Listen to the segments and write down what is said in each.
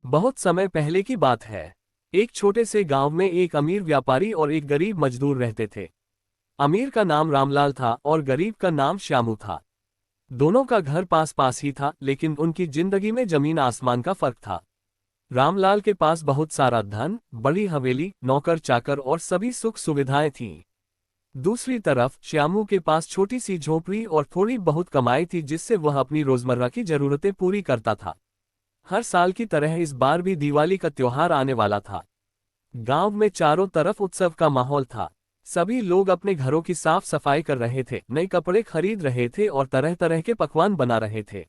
बहुत समय पहले की बात है। एक छोटे से गांव में एक अमीर व्यापारी और एक गरीब मजदूर रहते थे। अमीर का नाम रामलाल था और गरीब का नाम श्यामू था। दोनों का घर पास पास ही था, लेकिन उनकी जिंदगी में जमीन आसमान का फर्क था। रामलाल के पास बहुत सारा धन, बड़ी हवेली, नौकर चाकर और सभी सुख सुविधाएं थीं। दूसरी तरफ श्यामू के पास छोटी सी झोपड़ी और थोड़ी बहुत कमाई थी, जिससे वह अपनी रोजमर्रा की जरूरतें पूरी करता था। हर साल की तरह इस बार भी दिवाली का त्योहार आने वाला था। गांव में चारों तरफ उत्सव का माहौल था। सभी लोग अपने घरों की साफ सफाई कर रहे थे, नए कपड़े खरीद रहे थे और तरह तरह के पकवान बना रहे थे।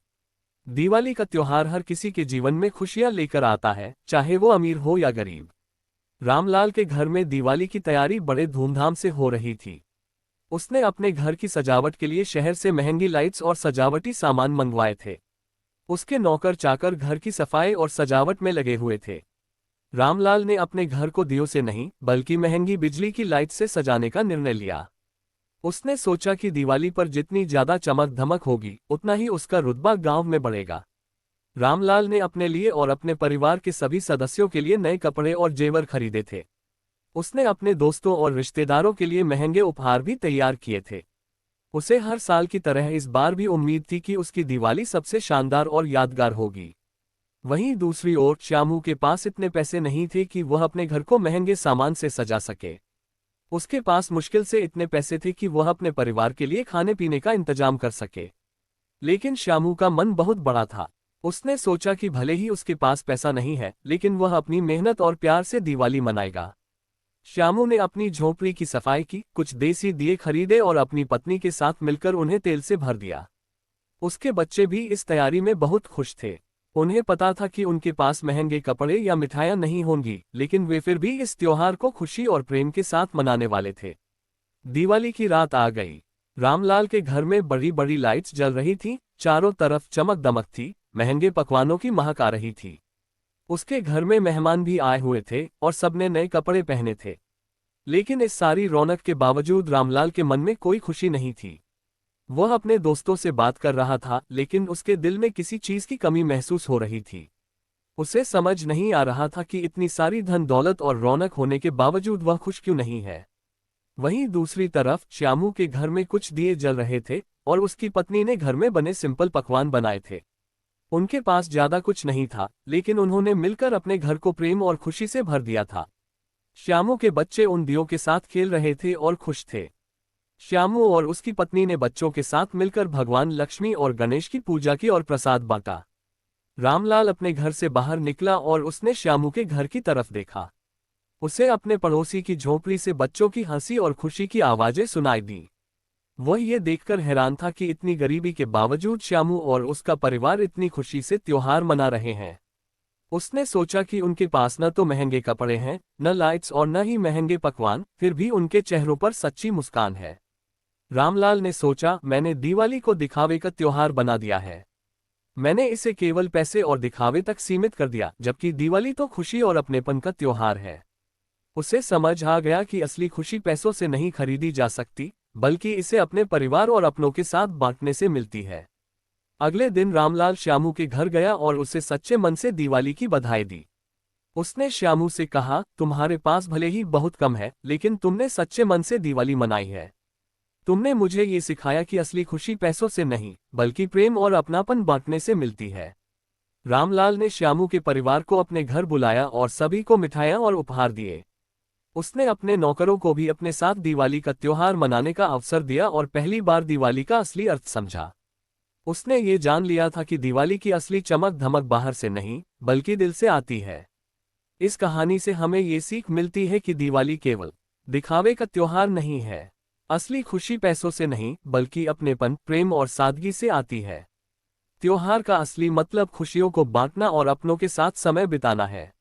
दिवाली का त्योहार हर किसी के जीवन में खुशियां लेकर आता है, चाहे वो अमीर हो या गरीब। रामलाल के घर में दिवाली की तैयारी बड़े धूमधाम से हो रही थी। उसने अपने घर की सजावट के लिए शहर से महंगी लाइट्स और सजावटी सामान मंगवाए थे। उसके नौकर चाकर घर की सफाई और सजावट में लगे हुए थे। रामलाल ने अपने घर को दियों से नहीं, बल्कि महंगी बिजली की लाइट से सजाने का निर्णय लिया। उसने सोचा कि दिवाली पर जितनी ज्यादा चमक धमक होगी, उतना ही उसका रुतबा गांव में बढ़ेगा। रामलाल ने अपने लिए और अपने परिवार के सभी सदस्यों के लिए नए कपड़े और जेवर खरीदे थे। उसने अपने दोस्तों और रिश्तेदारों के लिए महंगे उपहार भी तैयार किए थे। उसे हर साल की तरह इस बार भी उम्मीद थी कि उसकी दिवाली सबसे शानदार और यादगार होगी। वहीं दूसरी ओर श्यामू के पास इतने पैसे नहीं थे कि वह अपने घर को महंगे सामान से सजा सके। उसके पास मुश्किल से इतने पैसे थे कि वह अपने परिवार के लिए खाने पीने का इंतजाम कर सके। लेकिन श्यामू का मन बहुत बड़ा था। उसने सोचा कि भले ही उसके पास पैसा नहीं है, लेकिन वह अपनी मेहनत और प्यार से दिवाली मनाएगा। श्यामू ने अपनी झोपड़ी की सफाई की, कुछ देसी दिए खरीदे और अपनी पत्नी के साथ मिलकर उन्हें तेल से भर दिया। उसके बच्चे भी इस तैयारी में बहुत खुश थे। उन्हें पता था कि उनके पास महंगे कपड़े या मिठाइयां नहीं होंगी, लेकिन वे फिर भी इस त्योहार को खुशी और प्रेम के साथ मनाने वाले थे। दिवाली की रात आ गई। रामलाल के घर में बड़ी बड़ी लाइट्स जल रही थीं, चारों तरफ चमक दमक थी, महंगे पकवानों की महक आ रही थी। उसके घर में मेहमान भी आए हुए थे और सबने नए कपड़े पहने थे। लेकिन इस सारी रौनक के बावजूद रामलाल के मन में कोई खुशी नहीं थी। वह अपने दोस्तों से बात कर रहा था, लेकिन उसके दिल में किसी चीज की कमी महसूस हो रही थी। उसे समझ नहीं आ रहा था कि इतनी सारी धन दौलत और रौनक होने के बावजूद वह खुश क्यों नहीं है। वहीं दूसरी तरफ श्यामू के घर में कुछ दिए जल रहे थे और उसकी पत्नी ने घर में बने सिंपल पकवान बनाए थे। उनके पास ज्यादा कुछ नहीं था, लेकिन उन्होंने मिलकर अपने घर को प्रेम और खुशी से भर दिया था। श्यामू के बच्चे उन दियों के साथ खेल रहे थे और खुश थे। श्यामू और उसकी पत्नी ने बच्चों के साथ मिलकर भगवान लक्ष्मी और गणेश की पूजा की और प्रसाद बांटा। रामलाल अपने घर से बाहर निकला और उसने श्यामू के घर की तरफ देखा। उसे अपने पड़ोसी की झोपड़ी से बच्चों की हंसी और खुशी की आवाजें सुनाई दी। वह ये देखकर हैरान था कि इतनी गरीबी के बावजूद श्यामू और उसका परिवार इतनी खुशी से त्योहार मना रहे हैं। उसने सोचा कि उनके पास न तो महंगे कपड़े हैं, न लाइट्स और न ही महंगे पकवान, फिर भी उनके चेहरों पर सच्ची मुस्कान है। रामलाल ने सोचा, मैंने दिवाली को दिखावे का त्योहार बना दिया है। मैंने इसे केवल पैसे और दिखावे तक सीमित कर दिया, जबकि दिवाली तो खुशी और अपनेपन का त्योहार है। उसे समझ आ गया कि असली खुशी पैसों से नहीं खरीदी जा सकती, बल्कि इसे अपने परिवार और अपनों के साथ बांटने से मिलती है। अगले दिन रामलाल श्यामू के घर गया और उसे सच्चे मन से दिवाली की बधाई दी। उसने श्यामू से कहा, तुम्हारे पास भले ही बहुत कम है, लेकिन तुमने सच्चे मन से दिवाली मनाई है। तुमने मुझे ये सिखाया कि असली खुशी पैसों से नहीं, बल्कि प्रेम और अपनापन बांटने से मिलती है। रामलाल ने श्यामू के परिवार को अपने घर बुलाया और सभी को मिठाइयां और उपहार दिए। उसने अपने नौकरों को भी अपने साथ दिवाली का त्योहार मनाने का अवसर दिया और पहली बार दिवाली का असली अर्थ समझा। उसने ये जान लिया था कि दिवाली की असली चमक धमक बाहर से नहीं, बल्कि दिल से आती है। इस कहानी से हमें ये सीख मिलती है कि दिवाली केवल दिखावे का त्योहार नहीं है। असली खुशी पैसों से नहीं, बल्कि अपनेपन, प्रेम और सादगी से आती है। त्योहार का असली मतलब खुशियों को बांटना और अपनों के साथ समय बिताना है।